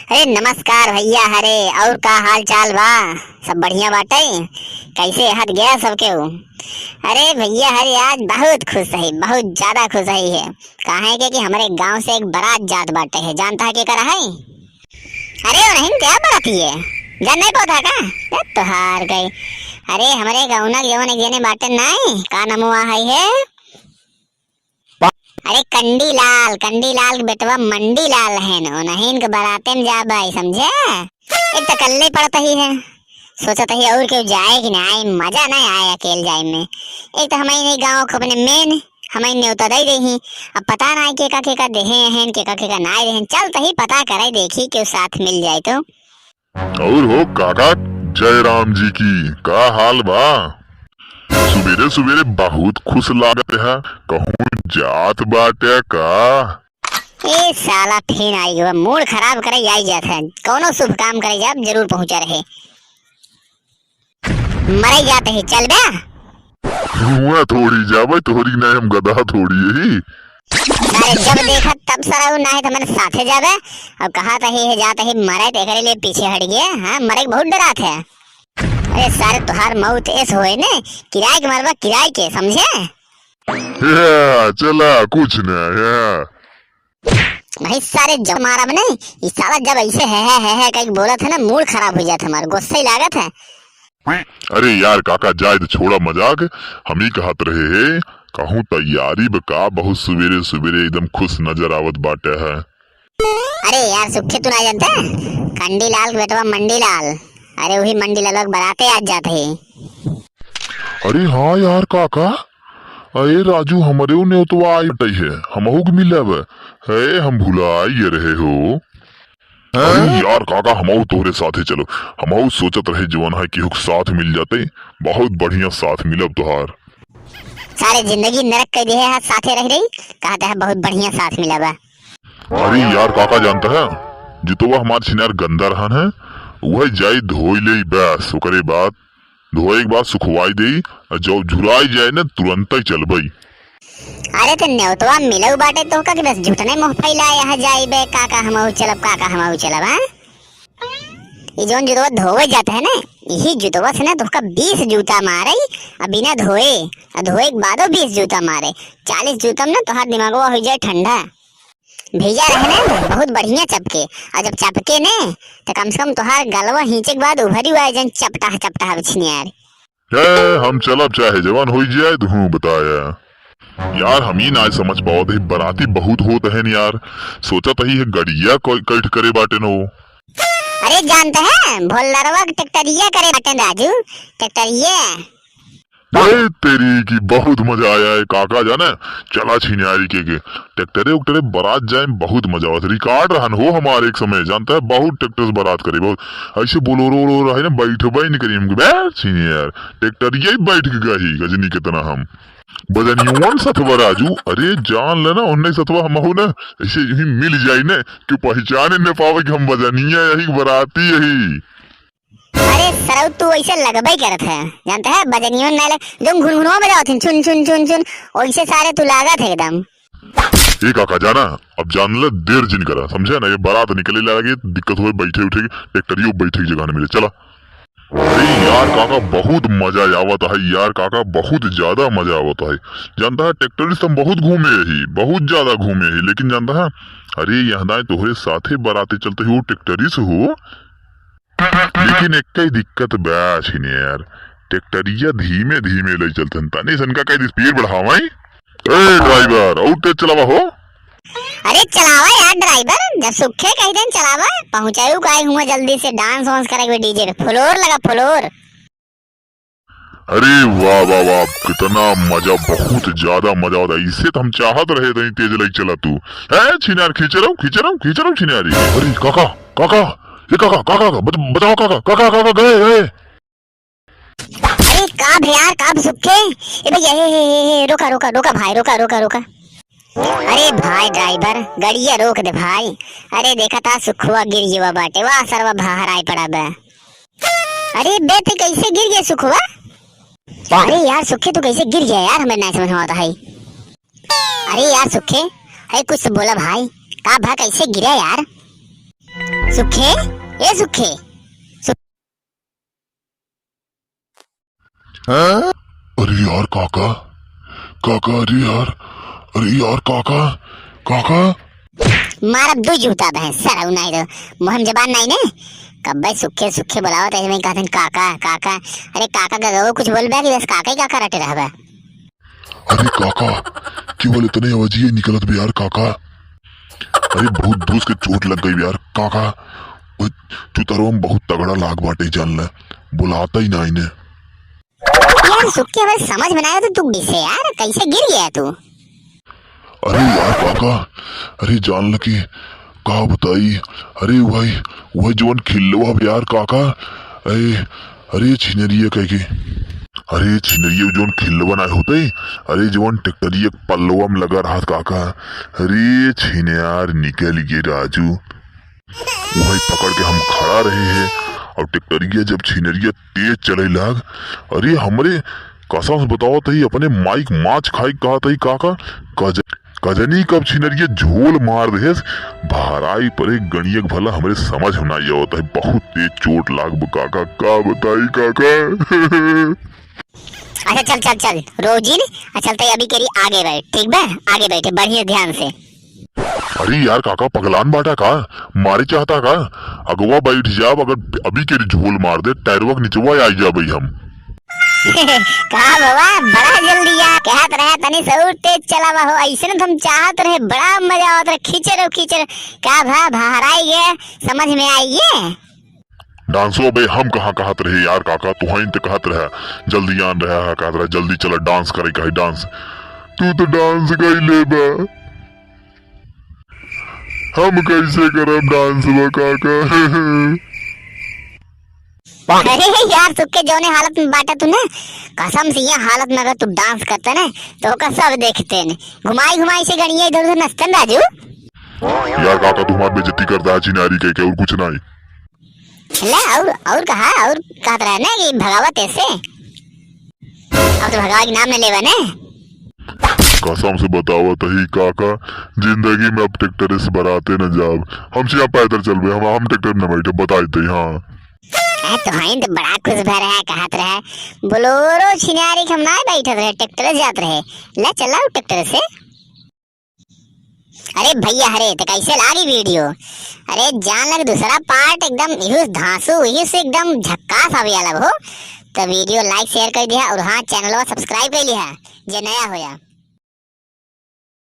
अरे नमस्कार भैया। हरे और का हाल चाल बा? सब बढ़िया बाटे? कैसे हट गया सबके वो? अरे भैया हरे आज बहुत खुश है, बहुत ज्यादा खुश है। कहा है कि हमारे गांव से एक बारात जात बाटे है। जानता है क्या करा है? अरे वो नहीं क्या बाराती है, जान नहीं पता का तोहार गई। अरे हमारे गाँव ना जवन एक बाटे नहीं का नमुआ है। अरे कंडी लाल बेटवा मंडी लाल है नहीं के बाराते में जा भाई, समझे? एक तो कल्ले पड़ता ही है, सोचता ही और क्यों जाए कि नहीं, मजा नहीं आया अकेले जाए में। एक तो हमारे गाँव को अपने मेन हमारे न्योता दे रही, अब पता नहीं के का देहे हैं के का ना रहे। चल तो ही पता करे देखी क्यों साथ मिल जाए तो। और हो काका जय राम जी की का हाल बा? सुबेरे सुबेरे बहुत खुश लागत है, कहूँ जात बाटे का? ए साला फिर आई गया, मूड खराब करे आई जात है। कोनो शुभ काम करे जब जरूर पहुंचा रहे, मरे जाते ही चल बे। हुआ थोड़ी जाबे तोहरी नहीं, हम गधा थोड़ी ही। अरे जब देखा तब सरा ना है तो मैंने साथे जाबे। अब कहा था ही जाते ही मरे तो एकरे लिए पीछे हट गया। हाँ मरे के बहुत डरात है। अरे सारे तुहार मौत ऐस होए ने किराए के मरवा किराए के, समझे? चला कुछ नहीं भाई सारे जब मारा नहीं इस साला जब ऐसे है कहीं बोला था ना, मूड खराब हो जाता हमारा, गुस्सा ही लागत है। अरे यार काका जाए तो छोड़ा मजाक, हम ही कहत रहे है कहूँ तैयारी बका बहुत सवेरे सवेरे एकदम खुश नजर आवत बाटे है। अरे यार सुखे तू ना जानता कंडी लाल के बेटवा मंडी लाल, अरे वही मंडी लाल बराते आज जाते ही। अरे हाँ यार काका, अरे राजू हमारे न्योतवा आई है, हमहू के मिलब है, हम भुलाइए रहे हो। अरे यार काका हमहू तोहरे साथे चलो, हमहू सोचत रहे जवन है कि साथ मिल जाते, बहुत बढ़िया साथ मिलब तुहार। सारे जिंदगी नरक कर दिए है साथे रह रही, कहते है बहुत बढ़िया साथ मिला बा। अरे यार काका जानता है जितवा हमार छिनार गंदा रहन है वह जाई धोई ले बस, ओकरे बाद धोए के बाद सुखवाई दे, जब झुराई जाए ना तुरंत ही चलबई। अरे तो न्योतवा मिलऊ बाटे तो का बस झूठने मुंह फैला यहाँ जाइबे काका हमहू चलब काका हमहू चलब। हां ये जोन जुतवा धोवे जाता है ना, यही जुतवा से ना तो का 20 जूता मारे, अब बिना धोए धोए के बादो 20 जूता मारे, 40 जूता में ना तोहार दिमागवा हो जाए ठंडा। भेजा रहे ना बहुत बढ़िया चपके, और जब चपके ने तो कम से कम तोहार गलवा हिंचे के बाद उभरी हुआ जन चपटा बछनी यार। हम चलब चाहे जवान हो जाए तो हूँ बताया यार, हम ही ना समझ पाओ थे बराती बहुत होते हैं यार, सोचा तो ही है गड़िया कैठ करे बाटे नो। अरे जानते हैं भोलरवा ट्रैक्टरिया करे बाटे राजू, ट्रैक्टरिया। अरे तेरी की बहुत मजा आया है काका जाने, चला छिनियारी के ट्रैक्टरे उक्टरे बारात जाए बहुत मजा आता, रिकॉर्ड रहन हो हमारे एक समय जानता है, बहुत ट्रैक्टर बारात करे, बहुत ऐसे बोलोरो रहे ना बैठबे नहीं करी हमके बैठ छिनियार ट्रैक्टरिया ही बैठ के गही गजनी कितना हम बजनियों सतवा राजू। अरे जान लेना उन्ने सतवा हम हो ना ऐसे यही मिल जाए ना कि पहचाने न पावे कि हम बजनिया यही बराती यही। अरे सरौ तू ऐसे लगबई करत है, जानते है बजनियों ना जो घुनघुनवा बजावत हैं चुन चुन चुन चुन, वैसे सारे तू लागत है एकदम। ए काका जाना अब जान ले देर जिन करा, समझे ना? ये बारात निकले लगे दिक्कत हुए बैठे उठे ट्रैक्टरियो बैठे की जगह न मिले, चला। अरे यार काका बहुत मजा आवत है यार काका, बहुत ज्यादा मजा आवत है। जानता है ट्रैक्टर से हम बहुत घूमे ही, बहुत ज्यादा घूमे ही, लेकिन जानता है अरे यहाँ तोहरे साथे बाराते चलते ही वो ट्रैक्टरी से हो, लेकिन एक ही दिक्कत बैच ही नहीं यार, ट्रैक्टरिया धीमे धीमे ले चलते हैं, तानी सन का कहीं स्पीड बढ़ावा। ए ड्राइवर और तेज चलावा हो। अरे चलावा यार ड्राइवर, जब सुखे कहीं दिन चलावा, पहुंचायू काहे हुआ जल्दी से, डांस वांस करेंगे डीजे पे, फ्लोर लगा फ्लोर। अरे वाह वाह वाह कितना मजा, बहुत ज्यादा मजा होता है, इससे तो हम चाहत रहे थे तेज लग चला तू है छिनार, खींच रहा हूँ छिनारी। अरे काका काका ये काका काका बताओ काका काका काका गए। अरे काब यार काब सुखे, ए भैया रोका रोका रोका भाई, रोका रोका रोका। अरे भाई ड्राइवर गाड़िया रोक दे भाई। अरे देखा था सुखुआ गिर गया बाटे, वाह सरवा बाहर आई पड़ा बे। अरे बे ते कैसे गिर गया सुखुआ? अरे यार सुखे तू कैसे गिर गया यार, हमें नहीं समझ में आता है। अरे यार सुखे अरे कुछ तो बोला भाई, का भा कैसे गिरा यार? सुखे, ए सुखे। अरे यार काका, काका, अरे यार काका, काका। मारा दो जूता भैंस सर नहीं तो मोहम जबान नहीं ने। कब भाई सुखे सुखे बुलाओ तो मैं कहते काका काका। अरे काका का गो कुछ बोल बे कि बस काका ही काका रटे रहबे। अरे काका केवल इतने अवजिए निकलत बे यार काका। अरे बहुत दूस के चोट लग गई यार काका। चुतरो में बहुत तगड़ा लाग बाटे जान ले, बुलाता ही ना इन्हें। यार सुखे बस समझ में आया तो तू डिसे यार कैसे गिर गया तू। अरे यार काका, अरे जान ल के का बताई। अरे वही जवन खिलवा यार काका। अरे छिनरिया कह के, अरे छिनरिया जवन खिलवा ना होते। अरे जवन ट्रैक्टरिया पल्लवा में लगा रहा काका। अरे छिने यार निकल गए राजू। वही पकड़ के हम खड़ा रहे हैं और ट्रैक्टरिया जब छिनरिया तेज चले लाग। अरे हमरे कसम से बताओ तही अपने माइक माछ खाई कहा तही काका। कजनी कब छिनरिया झोल मार दे भाराई पर एक गणियक भला हमरे समझ में नहीं होता है। बहुत तेज चोट लाग काका, का बताई काका। अच्छा चल चल चल रोजिन चलते अभी केरी आगे बैठ, ठीक बे आगे बैठे बढ़िया ध्यान से। अरे यार काका पगलान बाटा का, मारे चाहता का। अगवा बैठ जाब, अगर अभी केरी झोल मार दे टायरवा के नीचवा आई जा भाई हम। कहा बाबा बड़ा जल्दी आ कहत रहे तनी से तेज चलावा हो ऐसे न तुम चाहत रहे बड़ा मजा आवत रहे खींचे का भा भाराई गए समझ में आइए। डांसो भाई हम कहाँ कहत रहे यार काका, तू ही तो कहत रहे जल्दी आन रहा है, कहत रहे जल्दी चला डांस करे कहीं डांस। तू तो डांस गई ले बा, हम कैसे करब डांस बा काका। अरे यार सुखे जौने हालत में बाटा तू ना कसम से ये हालत में अगर तू डांस करता ना तो का सब देखते न घुमाई से गणिया इधर उधर नचतन राजू। यार काका तुम्हारी बेइज्जती करता है चिनारी कह के और कुछ नहीं। ले और कहा और कहत रहा ना कि भगावत ऐसे अब तो भगवा के नाम में लेवा ने। कसम से बताओ तही काका जिंदगी में अब ट्रैक्टर से बराते न जाब, हमसे यहाँ पैदल चल बे, हम ट्रैक्टर न बैठे बताते। हाँ तो हाइन तो बड़ा खुश भर है कहत रहे बोलोरो छिनारी हम ना बैठत रहे ट्रैक्टर जात रहे। ले चला ट्रैक्टर से। अरे भैया हरे तो कैसे लागी वीडियो। अरे जान लग दूसरा पार्ट एकदम इहुस धांसू इहुस एकदम झक्कास आवे अलग हो तो वीडियो लाइक शेयर कर दिया और हाँ चैनल सब्सक्राइब कर लिया जे नया होया।